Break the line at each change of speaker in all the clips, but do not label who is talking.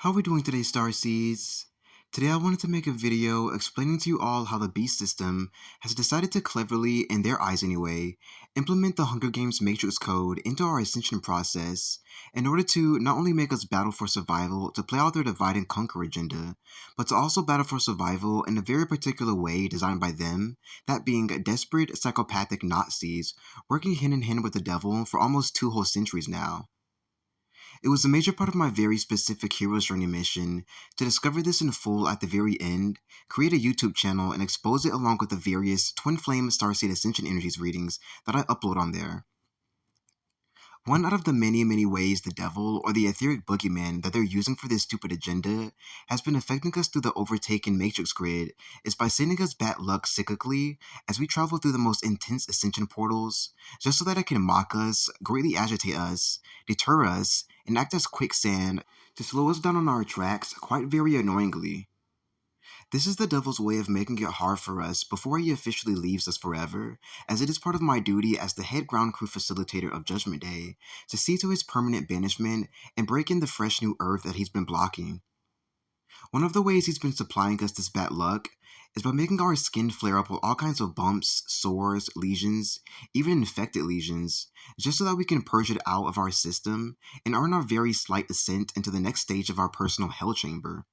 How are we doing today, Starseeds? Today I wanted to make a video explaining to you all how the Beast system has decided to cleverly, in their eyes anyway, implement the Hunger Games Matrix code into our Ascension process in order to not only make us battle for survival to play out their divide and conquer agenda, but to also battle for survival in a very particular way designed by them, that being desperate psychopathic Nazis working hand in hand with the devil for almost 2 whole centuries now. It was a major part of my very specific hero's journey mission to discover this in full at the very end, create a YouTube channel, and expose it along with the various Twin Flame Starseed Ascension Energies readings that I upload on there. One out of the many ways the devil, or the etheric boogeyman that they're using for this stupid agenda, has been affecting us through the overtaken Matrix grid is by sending us bad luck cyclically as we travel through the most intense ascension portals, just so that it can mock us, greatly agitate us, deter us, and act as quicksand to slow us down on our tracks quite very annoyingly. This is the devil's way of making it hard for us before he officially leaves us forever, as it is part of my duty as the head ground crew facilitator of Judgment Day to see to his permanent banishment and break in the fresh new earth that he's been blocking. One of the ways he's been supplying us this bad luck is by making our skin flare up with all kinds of bumps, sores, lesions, even infected lesions, just so that we can purge it out of our system and earn our very slight ascent into the next stage of our personal hell chamber.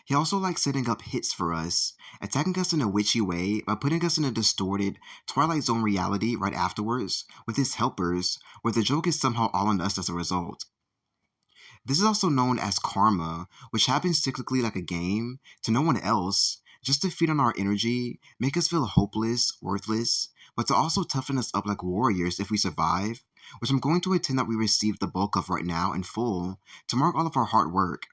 He also likes setting up hits for us, attacking us in a witchy way by putting us in a distorted Twilight Zone reality right afterwards with his helpers, where the joke is somehow all on us as a result. This is also known as karma, which happens cyclically like a game, to no one else, just to feed on our energy, make us feel hopeless, worthless, but to also toughen us up like warriors if we survive, which I'm going to intend that we receive the bulk of right now in full, to mark all of our hard work.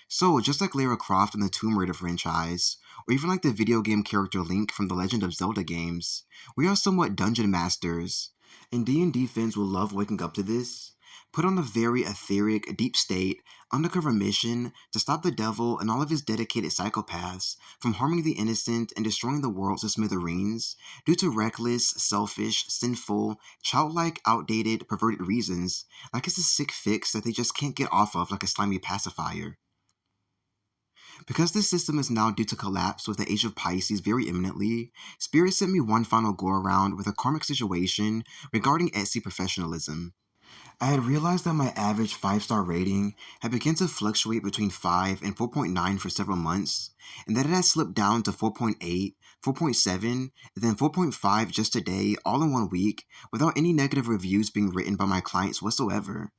So, just like Lara Croft in the Tomb Raider franchise, or even like the video game character Link from the Legend of Zelda games, we are somewhat dungeon masters, and D&D fans will love waking up to this. Put on a very etheric, deep state, undercover mission to stop the devil and all of his dedicated psychopaths from harming the innocent and destroying the world to smithereens due to reckless, selfish, sinful, childlike, outdated, perverted reasons, like it's a sick fix that they just can't get off of like a slimy pacifier. Because this system is now due to collapse with the Age of Pisces very imminently, Spirit sent me one final go-around with a karmic situation regarding Etsy professionalism. I had realized that my average 5-star rating had begun to fluctuate between 5 and 4.9 for several months, and that it had slipped down to 4.8, 4.7, and then 4.5 just today, all in 1 week, without any negative reviews being written by my clients whatsoever.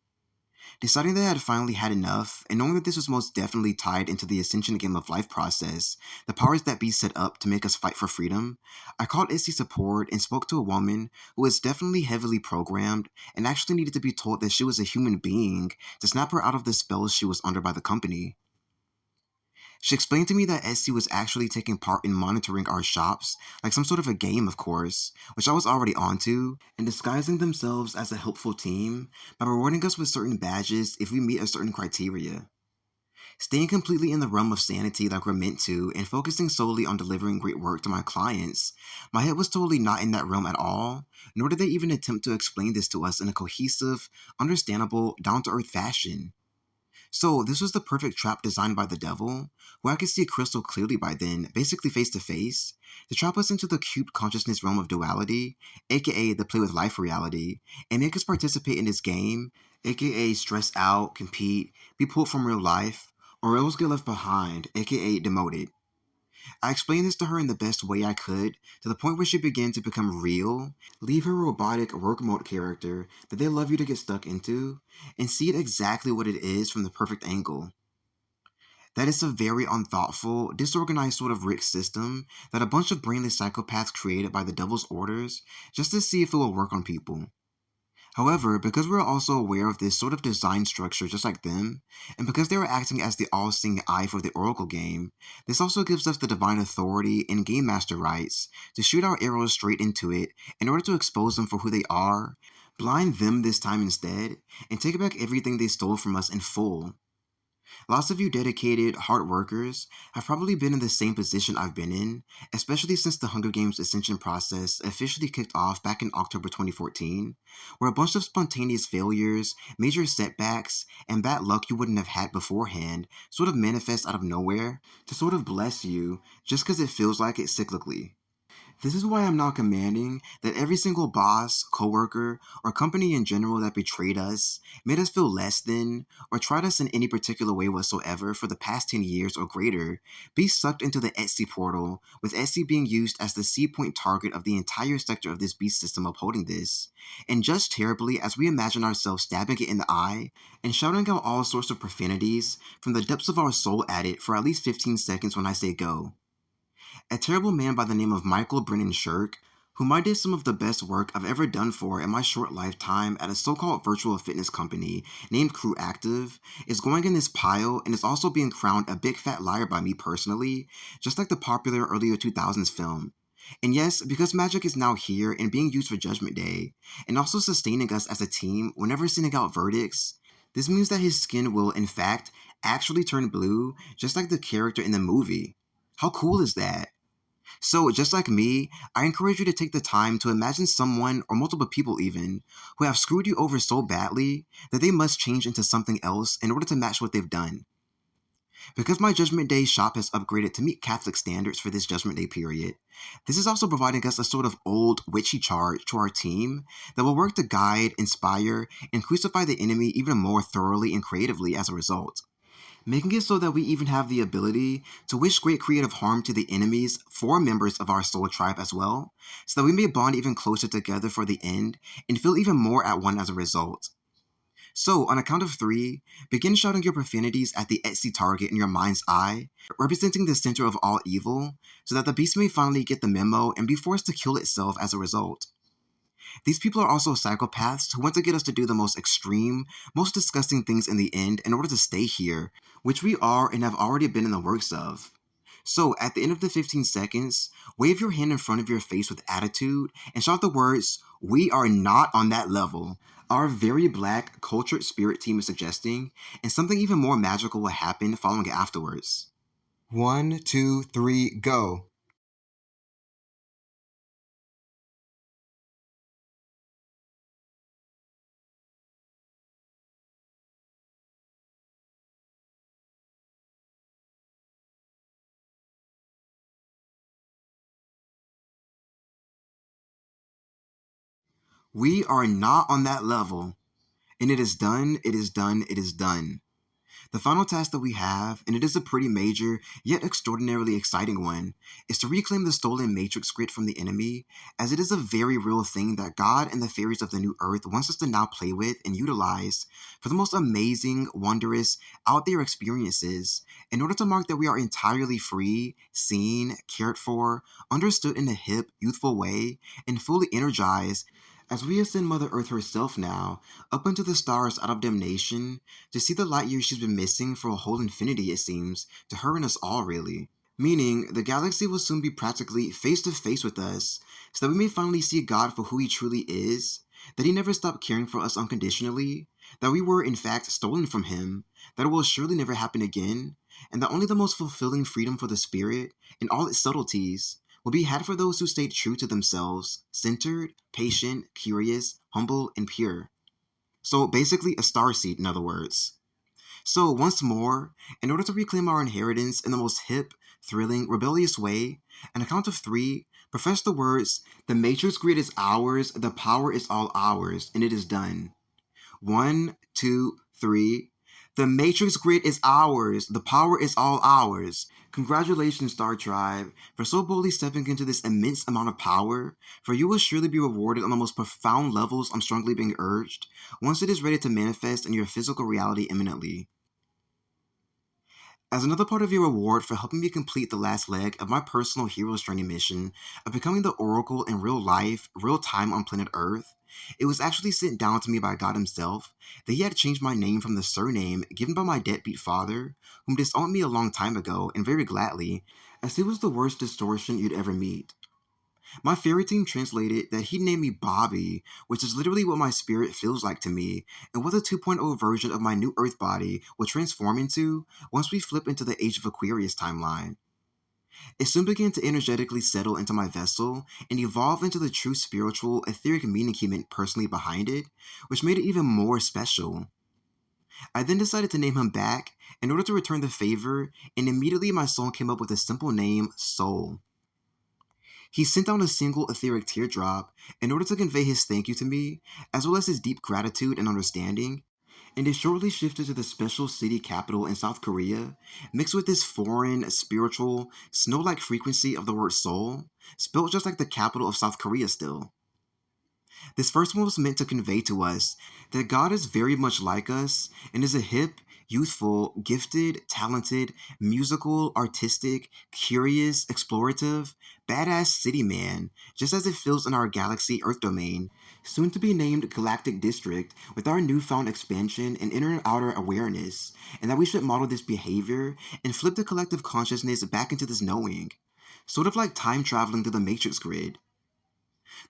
Deciding that I had finally had enough, and knowing that this was most definitely tied into the Ascension Game of Life process, the powers that be set up to make us fight for freedom, I called Etsy support and spoke to a woman who was definitely heavily programmed and actually needed to be told that she was a human being to snap her out of the spells she was under by the company. She explained to me that Etsy was actually taking part in monitoring our shops, like some sort of a game, of course, which I was already onto, and disguising themselves as a helpful team by rewarding us with certain badges if we meet a certain criteria. Staying completely in the realm of sanity like we're meant to, and focusing solely on delivering great work to my clients, my head was totally not in that realm at all, nor did they even attempt to explain this to us in a cohesive, understandable, down-to-earth fashion. So, this was the perfect trap designed by the devil, who I could see crystal clearly by then, basically face to face, to trap us into the cube consciousness realm of duality, aka the play with life reality, and make us participate in this game, aka stress out, compete, be pulled from real life, or else get left behind, aka demoted. I explained this to her in the best way I could, to the point where she began to become real, leave her robotic work mode character that they love you to get stuck into, and see it exactly what it is from the perfect angle. That it's a very unthoughtful, disorganized sort of rigged system that a bunch of brainless psychopaths created by the devil's orders just to see if it will work on people. However, because we're also aware of this sort of design structure just like them, and because they were acting as the all-seeing eye for the Oracle game, this also gives us the divine authority and game master rights to shoot our arrows straight into it in order to expose them for who they are, blind them this time instead, and take back everything they stole from us in full. Lots of you dedicated, hard workers have probably been in the same position I've been in, especially since the Hunger Games Ascension process officially kicked off back in October 2014, where a bunch of spontaneous failures, major setbacks, and bad luck you wouldn't have had beforehand sort of manifest out of nowhere to sort of bless you just because it feels like it cyclically. This is why I'm now commanding that every single boss, coworker, or company in general that betrayed us, made us feel less than, or tried us in any particular way whatsoever for the past 10 years or greater, be sucked into the Etsy portal, with Etsy being used as the seed point target of the entire sector of this beast system upholding this, and judged terribly as we imagine ourselves stabbing it in the eye and shouting out all sorts of profanities from the depths of our soul at it for at least 15 seconds when I say go. A terrible man by the name of Michael Brennan Shirk, whom I did some of the best work I've ever done for in my short lifetime at a so-called virtual fitness company named Crew Active, is going in this pile and is also being crowned a big fat liar by me personally, just like the popular earlier 2000s film. And yes, because magic is now here and being used for Judgment Day, and also sustaining us as a team whenever sending out verdicts, this means that his skin will, in fact, actually turn blue, just like the character in the movie. How cool is that? So, just like me, I encourage you to take the time to imagine someone, or multiple people even, who have screwed you over so badly that they must change into something else in order to match what they've done. Because my Judgment Day shop has upgraded to meet Catholic standards for this Judgment Day period, this is also providing us a sort of old witchy charge to our team that will work to guide, inspire, and crucify the enemy even more thoroughly and creatively as a result, making it so that we even have the ability to wish great creative harm to the enemies for members of our soul tribe as well, so that we may bond even closer together for the end and feel even more at one as a result. So, on a count of 3, begin shouting your profanities at the Etsy target in your mind's eye, representing the center of all evil, so that the beast may finally get the memo and be forced to kill itself as a result. These people are also psychopaths who want to get us to do the most extreme, most disgusting things in the end in order to stay here, which we are and have already been in the works of. So, at the end of the 15 seconds, wave your hand in front of your face with attitude and shout the words, "We are not on that level." Our very black, cultured spirit team is suggesting, and something even more magical will happen following it afterwards. 1, 2, 3, go. We are not on that level. And it is done, it is done, it is done. The final task that we have, and it is a pretty major, yet extraordinarily exciting one, is to reclaim the stolen Matrix grid from the enemy, as it is a very real thing that God and the fairies of the New Earth wants us to now play with and utilize for the most amazing, wondrous, out there experiences, in order to mark that we are entirely free, seen, cared for, understood in a hip, youthful way, and fully energized as we ascend Mother Earth herself now, up into the stars out of damnation, to see the light years she's been missing for a whole infinity, it seems, to her and us all, really. Meaning, the galaxy will soon be practically face to face with us, so that we may finally see God for who He truly is, that He never stopped caring for us unconditionally, that we were, in fact, stolen from Him, that it will surely never happen again, and that only the most fulfilling freedom for the Spirit, in all its subtleties, will be had for those who stayed true to themselves, centered, patient, curious, humble, and pure. So basically, a starseed, in other words. So, once more, in order to reclaim our inheritance in the most hip, thrilling, rebellious way, on a count of 3, profess the words, "The Matrix grid is ours, the power is all ours, and it is done." 1, 2, 3. The Matrix grid is ours. The power is all ours. Congratulations, Star Tribe, for so boldly stepping into this immense amount of power, for you will surely be rewarded on the most profound levels I'm strongly being urged, once it is ready to manifest in your physical reality imminently. As another part of your reward for helping me complete the last leg of my personal hero's journey mission of becoming the Oracle in real life, real time on planet Earth, it was actually sent down to me by God Himself that He had changed my name from the surname given by my deadbeat father, whom disowned me a long time ago, and very gladly, as he was the worst distortion you'd ever meet. My fairy team translated that he named me Bobby, which is literally what my spirit feels like to me, and what the 2.0 version of my new Earth body will transform into once we flip into the Age of Aquarius timeline. It soon began to energetically settle into my vessel and evolve into the true spiritual, etheric meaning he meant personally behind it, which made it even more special. I then decided to name him back in order to return the favor, and immediately my soul came up with a simple name, Soul. He sent out a single etheric teardrop in order to convey his thank you to me, as well as his deep gratitude and understanding, and it shortly shifted to the special city capital in South Korea, mixed with this foreign, spiritual, snow-like frequency of the word soul, spelled just like the capital of South Korea still. This first one was meant to convey to us that God is very much like us and is a hip, youthful, gifted, talented, musical, artistic, curious, explorative, badass city man, just as it feels in our galaxy Earth domain, soon to be named Galactic District, with our newfound expansion and inner and outer awareness, and that we should model this behavior and flip the collective consciousness back into this knowing, sort of like time traveling through the Matrix grid.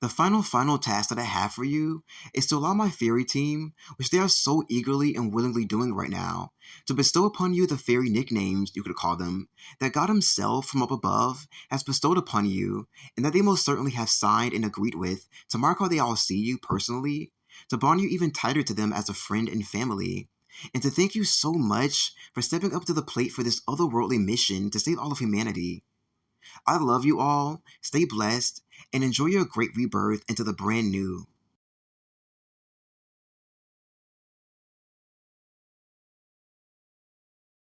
The final task that I have for you is to allow my fairy team, which they are so eagerly and willingly doing right now, to bestow upon you the fairy nicknames, you could call them, that God Himself from up above has bestowed upon you, and that they most certainly have signed and agreed with to mark how they all see you personally, to bond you even tighter to them as a friend and family, and to thank you so much for stepping up to the plate for this otherworldly mission to save all of humanity. I love you all, stay blessed, and enjoy your great rebirth into the brand new.